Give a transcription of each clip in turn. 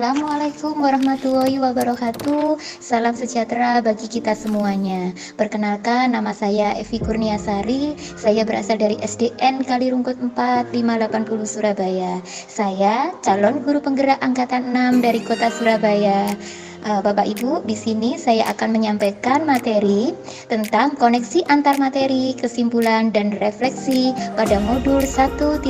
Assalamualaikum warahmatullahi wabarakatuh. Salam sejahtera bagi kita semuanya. Perkenalkan, nama saya Evi Kurniasari. Saya berasal dari SDN Kalirungkut 4 580 Surabaya. Saya calon guru penggerak angkatan 6 dari Kota Surabaya. Bapak Ibu, di sini saya akan menyampaikan materi tentang koneksi antar materi, kesimpulan dan refleksi pada modul 1.1.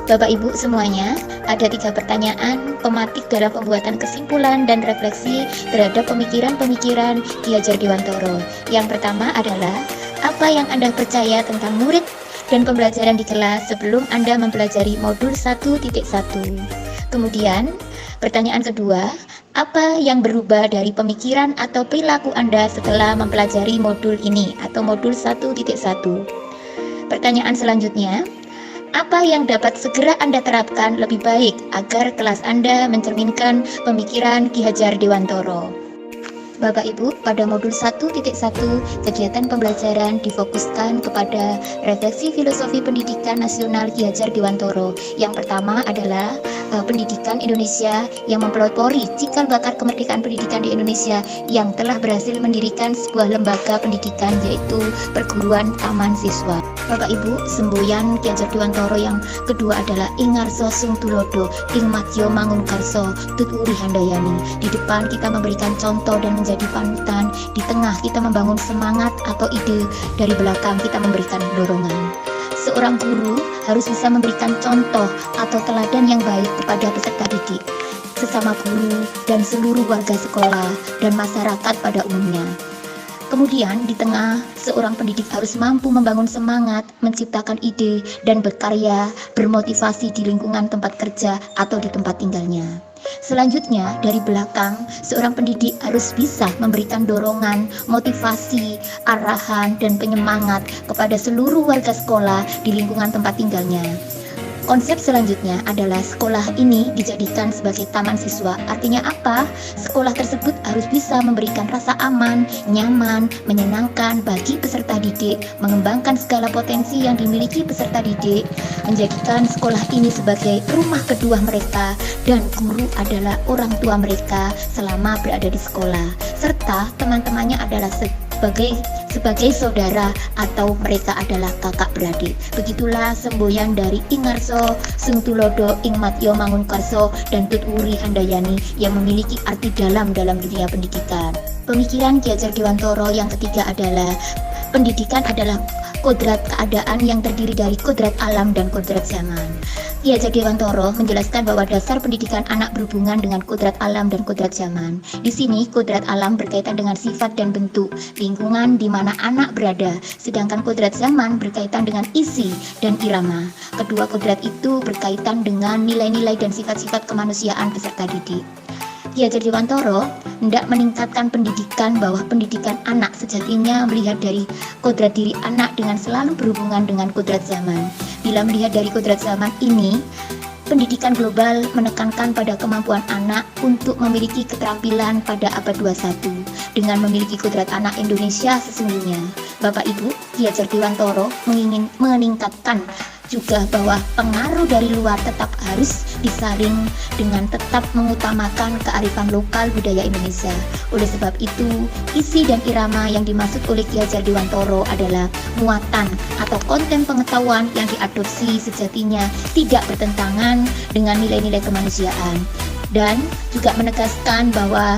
Bapak Ibu semuanya, ada 3 pertanyaan pematik dalam pembuatan kesimpulan dan refleksi terhadap pemikiran-pemikiran Ki Hajar Dewantoro. Yang pertama adalah, apa yang Anda percaya tentang murid dan pembelajaran di kelas sebelum Anda mempelajari modul 1.1? Kemudian, pertanyaan kedua, apa yang berubah dari pemikiran atau perilaku Anda setelah mempelajari modul ini atau modul 1.1? Pertanyaan selanjutnya, apa yang dapat segera Anda terapkan lebih baik agar kelas Anda mencerminkan pemikiran Ki Hajar Dewantoro? Bapak Ibu, pada modul 1.1 kegiatan pembelajaran difokuskan kepada refleksi filosofi pendidikan nasional Ki Hajar Dewantoro. Yang pertama adalah pendidikan Indonesia yang mempelopori cikal bakal kemerdekaan pendidikan di Indonesia yang telah berhasil mendirikan sebuah lembaga pendidikan yaitu perguruan taman siswa. Bapak Ibu, semboyan Ki Hajar Dewantoro yang kedua adalah Ingarso Sung Tulodo, Ing Matyo Mangunkarso, Tuturi Handayani. Di depan kita memberikan contoh dan menjadi panutan, di tengah kita membangun semangat atau ide, dari belakang kita memberikan dorongan. Seorang guru harus bisa memberikan contoh atau teladan yang baik kepada peserta didik, sesama guru dan seluruh warga sekolah dan masyarakat pada umumnya. Kemudian di tengah, seorang pendidik harus mampu membangun semangat, menciptakan ide, dan berkarya, bermotivasi di lingkungan tempat kerja atau di tempat tinggalnya. Selanjutnya, dari belakang, seorang pendidik harus bisa memberikan dorongan, motivasi, arahan, dan penyemangat kepada seluruh warga sekolah di lingkungan tempat tinggalnya. Konsep selanjutnya adalah sekolah ini dijadikan sebagai taman siswa. Artinya apa? Sekolah tersebut harus bisa memberikan rasa aman, nyaman, menyenangkan bagi peserta didik, mengembangkan segala potensi yang dimiliki peserta didik, menjadikan sekolah ini sebagai rumah kedua mereka, dan guru adalah orang tua mereka selama berada di sekolah, serta teman-temannya adalah sebagai saudara atau mereka adalah kakak beradik. Begitulah semboyan dari Ingarso Sung Tulodo, Ing Matyo Mangunkarso, dan Tuturi Handayani yang memiliki arti dalam dunia pendidikan. Pemikiran Ki Hajar Dewantoro yang ketiga adalah pendidikan adalah kodrat keadaan yang terdiri dari kodrat alam dan kodrat zaman. Ki Hajar Dewantoro menjelaskan bahwa dasar pendidikan anak berhubungan dengan kodrat alam dan kodrat zaman. Di sini kodrat alam berkaitan dengan sifat dan bentuk lingkungan di mana anak berada, sedangkan kodrat zaman berkaitan dengan isi dan irama. Kedua kodrat itu berkaitan dengan nilai-nilai dan sifat-sifat kemanusiaan peserta didik. Ki Hajar Dewantoro hendak meningkatkan pendidikan bahwa pendidikan anak sejatinya melihat dari kodrat diri anak dengan selalu berhubungan dengan kodrat zaman. Bila melihat dari kodrat zaman ini, pendidikan global menekankan pada kemampuan anak untuk memiliki keterampilan pada abad 21 dengan memiliki kodrat anak Indonesia sesungguhnya. Bapak Ibu, Ki Hajar Dewantoro meningkatkan juga bahwa pengaruh dari luar tetap harus disaring dengan tetap mengutamakan kearifan lokal budaya Indonesia. Oleh sebab itu, isi dan irama yang dimaksud oleh Ki Hajar Dewantoro adalah muatan atau konten pengetahuan yang diadopsi sejatinya tidak bertentangan dengan nilai-nilai kemanusiaan, dan juga menegaskan bahwa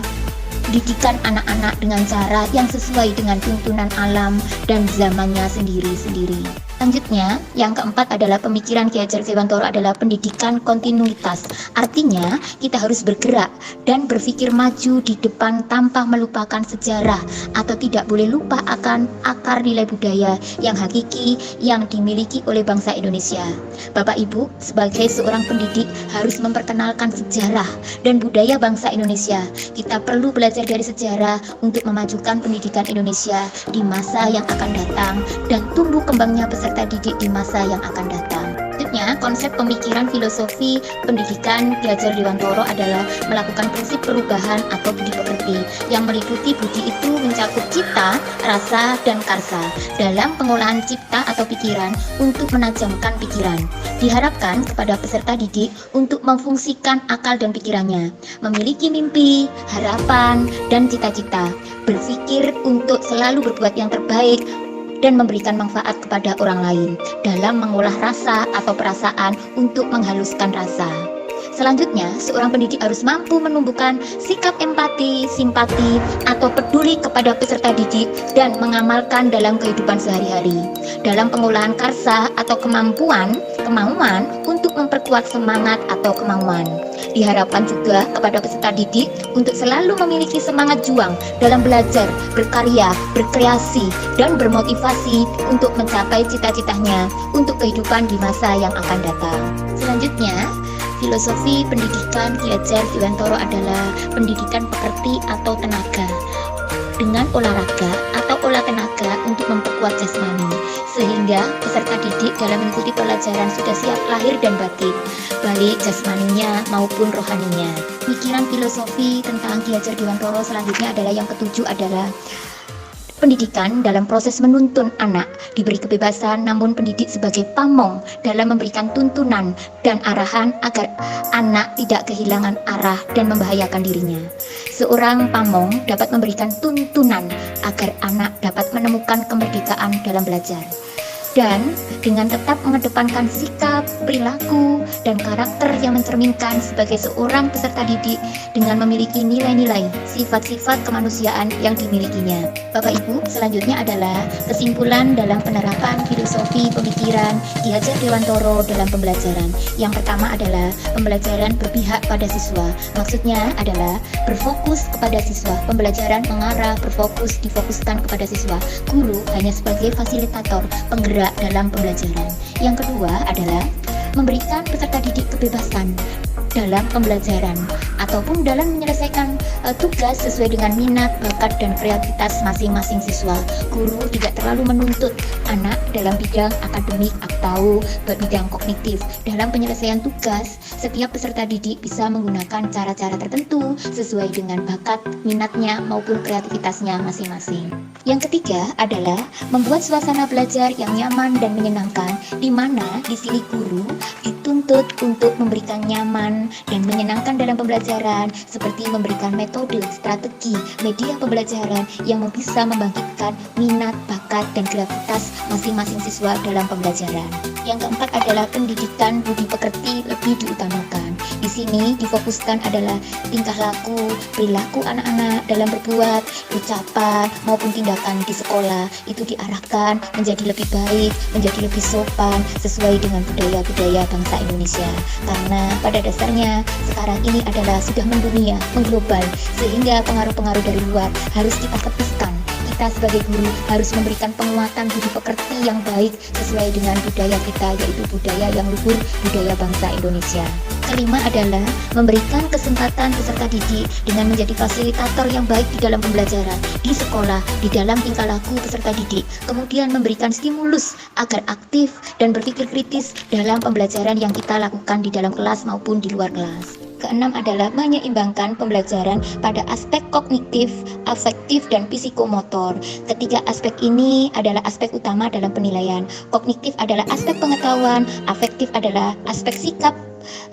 didikan anak-anak dengan cara yang sesuai dengan tuntunan alam dan zamannya sendiri-sendiri. Selanjutnya, yang keempat adalah pemikiran Ki Hajar Dewantoro adalah pendidikan kontinuitas. Artinya, kita harus bergerak dan berpikir maju di depan tanpa melupakan sejarah atau tidak boleh lupa akan akar nilai budaya yang hakiki yang dimiliki oleh bangsa Indonesia. Bapak Ibu, sebagai seorang pendidik harus memperkenalkan sejarah dan budaya bangsa Indonesia. Kita perlu belajar dari sejarah untuk memajukan pendidikan Indonesia di masa yang akan datang dan tumbuh kembangnya peserta didik di masa yang akan datang. Selanjutnya, Konsep pemikiran filosofi pendidikan Ki Hajar Dewantara adalah melakukan prinsip perubahan atau budi pekerti yang meliputi budi itu mencakup cipta, rasa, dan karsa dalam pengolahan cipta atau pikiran untuk menajamkan pikiran. Diharapkan kepada peserta didik untuk memfungsikan akal dan pikirannya, memiliki mimpi, harapan, dan cita-cita, berpikir untuk selalu berbuat yang terbaik dan memberikan manfaat kepada orang lain dalam mengolah rasa atau perasaan untuk menghaluskan rasa. Selanjutnya, seorang pendidik harus mampu menumbuhkan sikap empati, simpati, atau peduli kepada peserta didik dan mengamalkan dalam kehidupan sehari-hari. Dalam pengolahan karsa atau kemauan untuk memperkuat semangat atau kemauan. Diharapkan juga kepada peserta didik untuk selalu memiliki semangat juang dalam belajar, berkarya, berkreasi, dan bermotivasi untuk mencapai cita-citanya untuk kehidupan di masa yang akan datang. Selanjutnya, filosofi pendidikan Ki Hajar Dewantara adalah pendidikan pekerti atau tenaga dengan olahraga atau olah tenaga untuk memperkuat jasmani, sehingga peserta didik dalam mengikuti pelajaran sudah siap lahir dan batin, baik jasmaninya maupun rohaninya. Pikiran filosofi tentang Ki Hajar Dewantara selanjutnya adalah yang ketujuh adalah pendidikan dalam proses menuntun anak, diberi kebebasan namun pendidik sebagai pamong dalam memberikan tuntunan dan arahan agar anak tidak kehilangan arah dan membahayakan dirinya. Seorang pamong dapat memberikan tuntunan agar anak dapat menemukan kemerdekaan dalam belajar. Dan dengan tetap mengedepankan sikap, perilaku, dan karakter yang mencerminkan sebagai seorang peserta didik dengan memiliki nilai-nilai, sifat-sifat kemanusiaan yang dimilikinya. Bapak Ibu, selanjutnya adalah kesimpulan dalam penerapan filosofi pemikiran Ki Hajar Dewantara dalam pembelajaran. Yang pertama adalah pembelajaran berpihak pada siswa. Maksudnya adalah berfokus kepada siswa. Pembelajaran mengarah, berfokus, difokuskan kepada siswa. Guru hanya sebagai fasilitator, penggerak dalam pembelajaran. Yang kedua adalah memberikan peserta didik kebebasan dalam pembelajaran ataupun dalam menyelesaikan tugas sesuai dengan minat, bakat, dan kreativitas masing-masing siswa. Guru tidak terlalu menuntut anak dalam bidang akademik atau bidang kognitif. Dalam penyelesaian tugas, setiap peserta didik bisa menggunakan cara-cara tertentu sesuai dengan bakat, minatnya, maupun kreativitasnya masing-masing. Yang ketiga adalah membuat suasana belajar yang nyaman dan menyenangkan, di mana di sini guru dituntut untuk memberikan nyaman dan menyenangkan dalam pembelajaran, seperti memberikan metode, strategi, media pembelajaran yang bisa membangkitkan minat, bakat, dan kreativitas masing-masing siswa dalam pembelajaran. Yang keempat adalah pendidikan budi pekerti lebih diutamakan. Di sini difokuskan adalah tingkah laku, perilaku anak-anak dalam berbuat, ucapan, maupun tindakan di sekolah itu diarahkan menjadi lebih baik, menjadi lebih sopan sesuai dengan budaya-budaya bangsa Indonesia. Karena pada dasarnya sekarang ini adalah sudah mendunia, mengglobal, sehingga pengaruh-pengaruh dari luar harus kita tepiskan. Kita sebagai guru harus memberikan penguatan budi pekerti yang baik sesuai dengan budaya kita, yaitu budaya yang luhur, budaya bangsa Indonesia. Kelima adalah memberikan kesempatan peserta didik dengan menjadi fasilitator yang baik di dalam pembelajaran, di sekolah, di dalam tingkah laku peserta didik. Kemudian memberikan stimulus agar aktif dan berpikir kritis dalam pembelajaran yang kita lakukan di dalam kelas maupun di luar kelas. Keenam adalah menyeimbangkan pembelajaran pada aspek kognitif, afektif, dan psikomotor. Ketiga aspek ini adalah aspek utama dalam penilaian. Kognitif adalah aspek pengetahuan, afektif adalah aspek sikap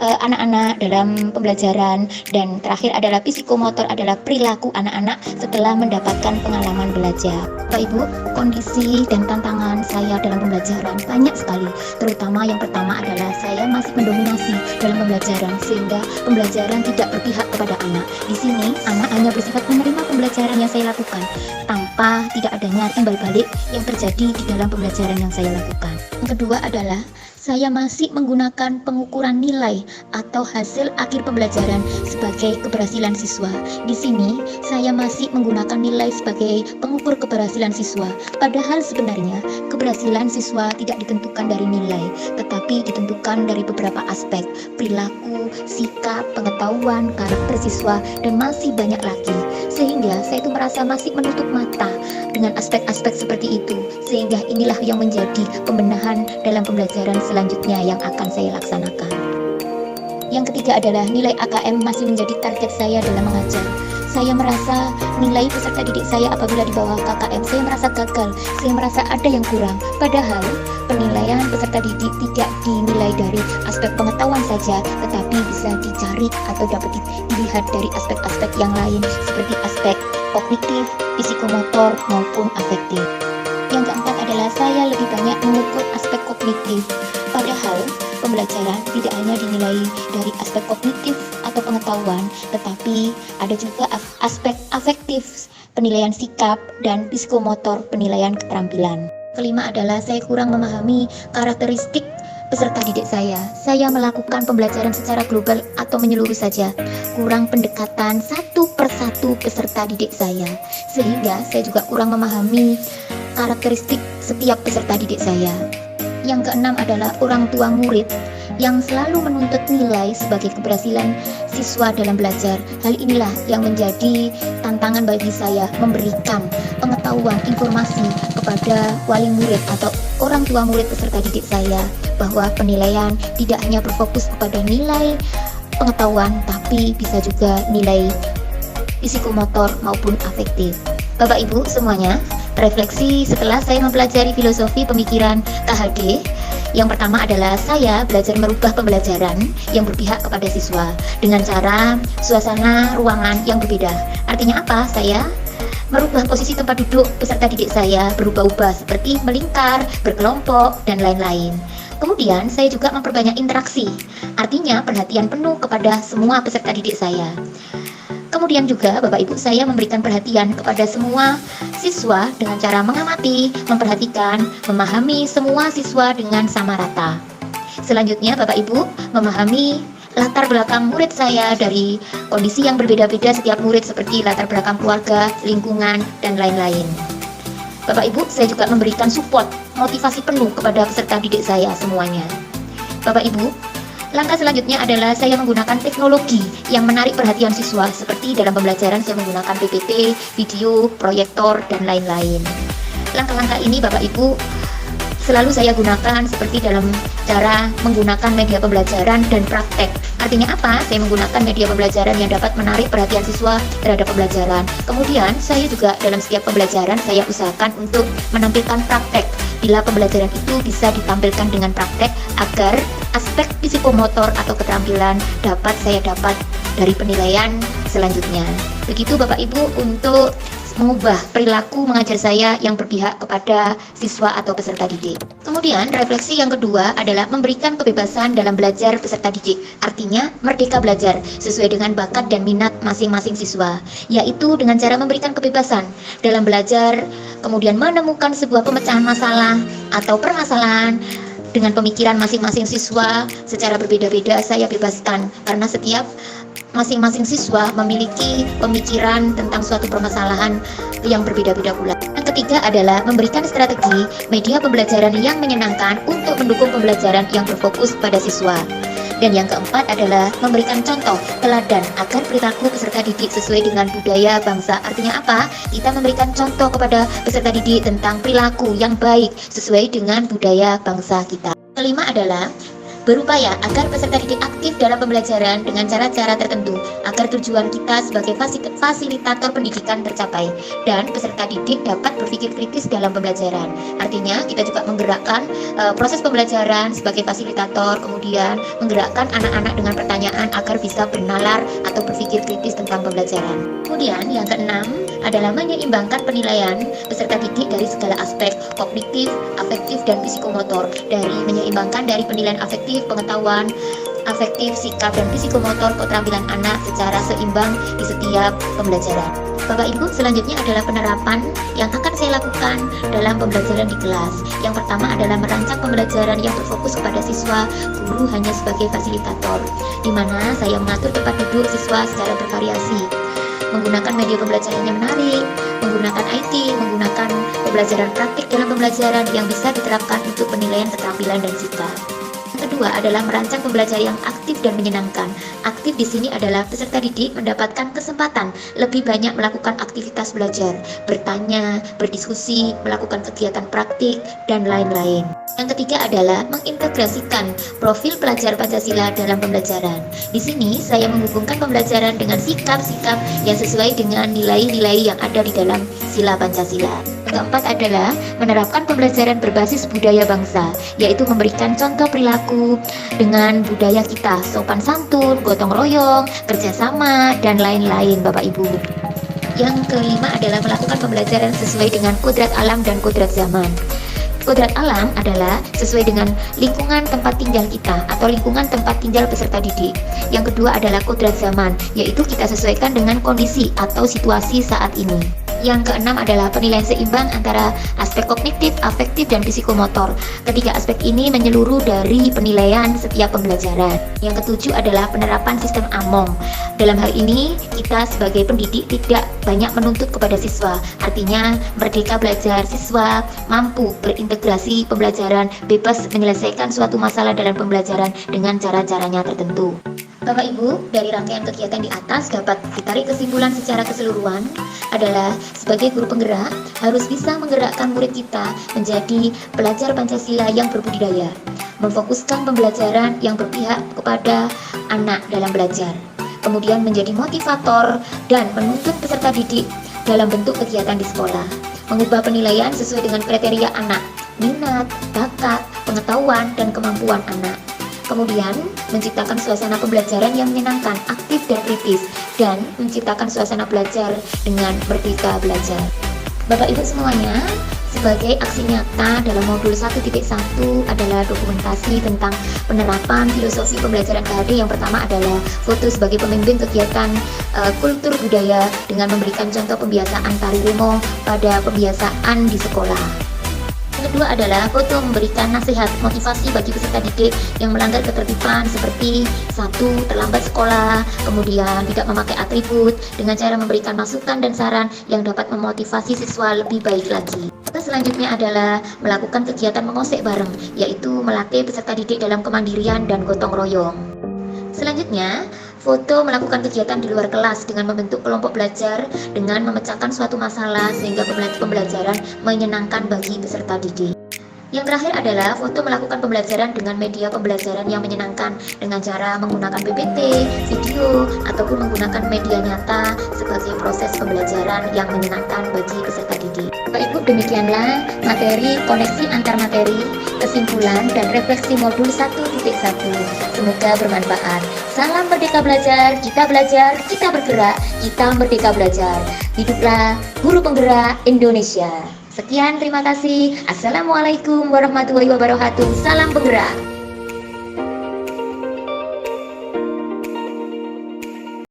anak-anak dalam pembelajaran, dan terakhir adalah psikomotor adalah perilaku anak-anak setelah mendapatkan pengalaman belajar. Bapak Ibu, kondisi dan tantangan saya dalam pembelajaran banyak sekali. Terutama yang pertama adalah saya masih mendominasi dalam pembelajaran sehingga pembelajaran tidak berpihak kepada anak. Di sini anak hanya bersifat menerima pembelajaran yang saya lakukan tanpa tidak adanya timbal balik yang terjadi di dalam pembelajaran yang saya lakukan. Yang kedua adalah saya masih menggunakan pengukuran nilai atau hasil akhir pembelajaran sebagai keberhasilan siswa. Di sini, saya masih menggunakan nilai sebagai pengukur keberhasilan siswa. Padahal sebenarnya, keberhasilan siswa tidak ditentukan dari nilai, tetapi ditentukan dari beberapa aspek, perilaku, sikap, pengetahuan, karakter siswa, dan masih banyak lagi. Sehingga saya itu merasa masih menutup mata dengan aspek-aspek seperti itu. Sehingga inilah yang menjadi pembenahan dalam pembelajaran selanjutnya yang akan saya laksanakan. Yang ketiga adalah nilai AKM masih menjadi target saya dalam mengajar. Saya merasa nilai peserta didik saya apabila di bawah KKM, saya merasa gagal, saya merasa ada yang kurang. Padahal penilaian peserta didik tidak dinilai dari aspek pengetahuan saja, tetapi bisa dicari atau dapat dilihat dari aspek-aspek yang lain seperti aspek kognitif, psikomotor maupun afektif. Yang keempat adalah saya lebih banyak mengukur aspek kognitif. Padahal pembelajaran tidak hanya dinilai dari aspek kognitif atau pengetahuan, tetapi ada juga aspek afektif, penilaian sikap, dan psikomotor, penilaian keterampilan. Kelima adalah saya kurang memahami karakteristik peserta didik saya. Saya melakukan pembelajaran secara global atau menyeluruh saja, kurang pendekatan satu persatu peserta didik saya, sehingga saya juga kurang memahami karakteristik setiap peserta didik saya. Yang keenam adalah orang tua murid yang selalu menuntut nilai sebagai keberhasilan siswa dalam belajar. Hal inilah yang menjadi tantangan bagi saya, memberikan pengetahuan, informasi kepada wali murid atau orang tua murid peserta didik saya bahwa penilaian tidak hanya berfokus kepada nilai pengetahuan, tapi bisa juga nilai psikomotor maupun afektif. Bapak Ibu semuanya, refleksi setelah saya mempelajari filosofi pemikiran KHD. Yang pertama adalah saya belajar merubah pembelajaran yang berpihak kepada siswa dengan cara suasana ruangan yang berbeda. Artinya apa? Saya merubah posisi tempat duduk peserta didik saya berubah-ubah seperti melingkar, berkelompok, dan lain-lain. Kemudian saya juga memperbanyak interaksi, artinya perhatian penuh kepada semua peserta didik saya. Kemudian juga Bapak Ibu, saya memberikan perhatian kepada semua siswa dengan cara mengamati, memperhatikan, memahami semua siswa dengan sama rata. Selanjutnya Bapak Ibu memahami latar belakang murid saya dari kondisi yang berbeda-beda setiap murid seperti latar belakang keluarga, lingkungan, dan lain-lain. Bapak Ibu, saya juga memberikan support, motivasi penuh kepada peserta didik saya semuanya. Bapak Ibu, langkah selanjutnya adalah saya menggunakan teknologi yang menarik perhatian siswa seperti dalam pembelajaran saya menggunakan PPT, video, proyektor, dan lain-lain. Langkah-langkah ini Bapak Ibu selalu saya gunakan seperti dalam cara menggunakan media pembelajaran dan praktek. Artinya apa? Saya menggunakan media pembelajaran yang dapat menarik perhatian siswa terhadap pembelajaran. Kemudian saya juga dalam setiap pembelajaran saya usahakan untuk menampilkan praktek. Bila pembelajaran itu bisa ditampilkan dengan praktek agar aspek psikomotor atau keterampilan dapat saya dapat dari penilaian selanjutnya. Begitu Bapak Ibu untuk mengubah perilaku mengajar saya yang berpihak kepada siswa atau peserta didik. Kemudian refleksi yang kedua adalah memberikan kebebasan dalam belajar peserta didik. Artinya merdeka belajar sesuai dengan bakat dan minat masing-masing siswa, yaitu dengan cara memberikan kebebasan dalam belajar, kemudian menemukan sebuah pemecahan masalah atau permasalahan dengan pemikiran masing-masing siswa secara berbeda-beda. Saya bebaskan karena setiap masing-masing siswa memiliki pemikiran tentang suatu permasalahan yang berbeda-beda pula. Yang ketiga adalah memberikan strategi media pembelajaran yang menyenangkan untuk mendukung pembelajaran yang berfokus pada siswa. Dan yang keempat adalah memberikan contoh teladan agar perilaku peserta didik sesuai dengan budaya bangsa. Artinya apa? Kita memberikan contoh kepada peserta didik tentang perilaku yang baik sesuai dengan budaya bangsa kita. Kelima adalah berupaya agar peserta didik aktif dalam pembelajaran dengan cara-cara tertentu agar tujuan kita sebagai fasilitator pendidikan tercapai dan peserta didik dapat berpikir kritis dalam pembelajaran. Artinya kita juga menggerakkan proses pembelajaran sebagai fasilitator, kemudian menggerakkan anak-anak dengan pertanyaan agar bisa bernalar atau berpikir kritis tentang pembelajaran. Kemudian yang keenam adalah menyeimbangkan penilaian peserta didik dari segala aspek kognitif, afektif, dan psikomotor. Menyeimbangkan dari penilaian afektif, pengetahuan, afektif, sikap, dan psikomotor keterampilan anak secara seimbang di setiap pembelajaran. Bapak Ibu, selanjutnya adalah penerapan yang akan saya lakukan dalam pembelajaran di kelas. Yang pertama adalah merancang pembelajaran yang berfokus kepada siswa, guru hanya sebagai fasilitator, di mana saya mengatur tempat duduk siswa secara bervariasi, menggunakan media pembelajaran yang menarik, menggunakan IT, menggunakan pembelajaran praktik dalam pembelajaran yang bisa diterapkan untuk penilaian keterampilan dan sikap. Yang kedua adalah merancang pembelajaran yang aktif dan menyenangkan. Aktif di sini adalah peserta didik mendapatkan kesempatan lebih banyak melakukan aktivitas belajar, bertanya, berdiskusi, melakukan kegiatan praktik, dan lain-lain. Yang ketiga adalah mengintegrasikan profil pelajar Pancasila dalam pembelajaran. Di sini saya menghubungkan pembelajaran dengan sikap-sikap yang sesuai dengan nilai-nilai yang ada di dalam sila Pancasila. Yang keempat adalah menerapkan pembelajaran berbasis budaya bangsa, yaitu memberikan contoh perilaku dengan budaya kita, sopan santun, gotong royong, kerjasama, dan lain-lain Bapak Ibu. Yang kelima adalah melakukan pembelajaran sesuai dengan kodrat alam dan kodrat zaman. Kodrat alam adalah sesuai dengan lingkungan tempat tinggal kita atau lingkungan tempat tinggal peserta didik. Yang kedua adalah kodrat zaman, yaitu kita sesuaikan dengan kondisi atau situasi saat ini. Yang keenam adalah penilaian seimbang antara aspek kognitif, afektif, dan psikomotor. Ketiga aspek ini menyeluruh dari penilaian setiap pembelajaran. Yang ketujuh adalah penerapan sistem AMONG. Dalam hal ini, kita sebagai pendidik tidak banyak menuntut kepada siswa. Artinya, merdeka belajar, siswa mampu berintegrasi pembelajaran, bebas menyelesaikan suatu masalah dalam pembelajaran dengan cara-caranya tertentu. Bapak Ibu, dari rangkaian kegiatan di atas dapat ditarik kesimpulan secara keseluruhan adalah sebagai guru penggerak harus bisa menggerakkan murid kita menjadi pelajar Pancasila yang berbudidaya, memfokuskan pembelajaran yang berpihak kepada anak dalam belajar, kemudian menjadi motivator dan menuntut peserta didik dalam bentuk kegiatan di sekolah, mengubah penilaian sesuai dengan kriteria anak, minat, bakat, pengetahuan, dan kemampuan anak. Kemudian, menciptakan suasana pembelajaran yang menyenangkan, aktif dan kritis, dan menciptakan suasana belajar dengan merdeka belajar. Bapak Ibu semuanya, sebagai aksi nyata dalam modul 1.1 adalah dokumentasi tentang penerapan filosofi pembelajaran KHD. Yang pertama adalah foto sebagai pemimpin kegiatan kultur budaya dengan memberikan contoh pembiasaan tari remo pada pembiasaan di sekolah. Yang kedua adalah foto memberikan nasihat motivasi bagi peserta didik yang melanggar ketertiban seperti 1. Terlambat sekolah, kemudian tidak memakai atribut, dengan cara memberikan masukan dan saran yang dapat memotivasi siswa lebih baik lagi. Selanjutnya adalah melakukan kegiatan mengosek bareng, yaitu melatih peserta didik dalam kemandirian dan gotong royong. Selanjutnya, foto melakukan kegiatan di luar kelas dengan membentuk kelompok belajar dengan memecahkan suatu masalah sehingga pembelajaran menyenangkan bagi peserta didik. Yang terakhir adalah foto melakukan pembelajaran dengan media pembelajaran yang menyenangkan dengan cara menggunakan PPT, video, ataupun menggunakan media nyata sebagai proses pembelajaran yang menyenangkan bagi peserta didik. Bapak Ibu, demikianlah materi koneksi antar materi, kesimpulan, dan refleksi modul 1.1. Semoga bermanfaat. Salam merdeka belajar, kita bergerak, kita merdeka belajar. Hiduplah guru penggerak Indonesia. Sekian, terima kasih. Assalamualaikum warahmatullahi wabarakatuh. Salam penggerak.